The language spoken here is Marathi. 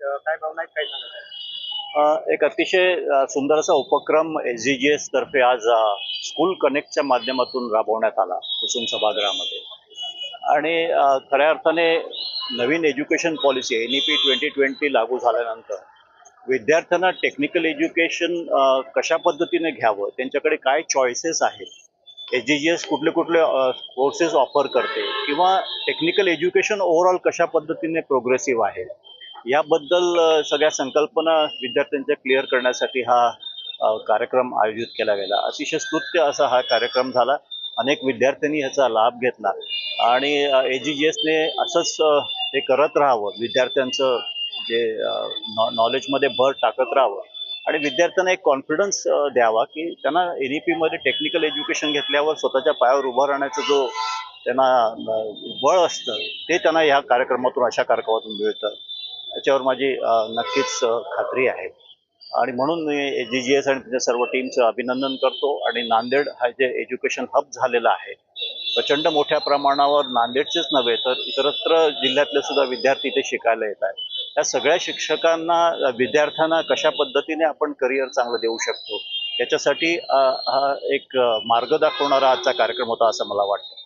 काय भावना आहेत, काय सांगत आहे? एक अतिशय सुंदर असा उपक्रम SGGS तर्फे आज स्कूल कनेक्टच्या माध्यमातून राबवण्यात आला कुसुम सभागृहामध्ये. आणि खऱ्या अर्थाने नवीन एज्युकेशन पॉलिसी NEP 2020 लागू झाल्यानंतर विद्यार्थ्यांना टेक्निकल एज्युकेशन कशा पद्धतीने घ्यावं, त्यांच्याकडे काय चॉईसेस आहेत, SGGS कुठले कुठले कोर्सेस ऑफर करते किंवा टेक्निकल एज्युकेशन ओव्हरऑल कशा पद्धतीने प्रोग्रेसिव्ह आहे, याबद्दल सगळ्या संकल्पना विद्यार्थ्यांच्या क्लिअर करण्यासाठी हा कार्यक्रम आयोजित केला गेला. अतिशय स्तुत्य असा हा कार्यक्रम झाला. अनेक विद्यार्थ्यांनी ह्याचा लाभ घेतला आणि SGGSने असंच हे करत राहावं, विद्यार्थ्यांचं जे नॉलेजमध्ये भर टाकत राहावं आणि विद्यार्थ्यांना एक कॉन्फिडन्स द्यावा की त्यांना NEP मध्ये टेक्निकल एज्युकेशन घेतल्यावर स्वतःच्या पायावर उभं राहण्याचं जो त्यांना बळ असतं ते त्यांना ह्या कार्यक्रमातून, अशा कार्यक्रमातून मिळतं, याच्यावर माझी नक्कीच खात्री आहे. आणि म्हणून मी SGGS आणि त्याच्या सर्व टीमचं अभिनंदन करतो. आणि नांदेड हा जे एज्युकेशन हब झालेला आहे, प्रचंड मोठ्या प्रमाणावर नांदेडचेच नव्हे तर इतरत्र जिल्ह्यातले सुद्धा विद्यार्थी इथे शिकायला येत आहेत. त्या सगळ्या शिक्षकांना, विद्यार्थ्यांना कशा पद्धतीने आपण करिअर चांगलं देऊ शकतो, याच्यासाठी हा एक मार्ग दाखवणारा आजचा कार्यक्रम होता असं मला वाटतं.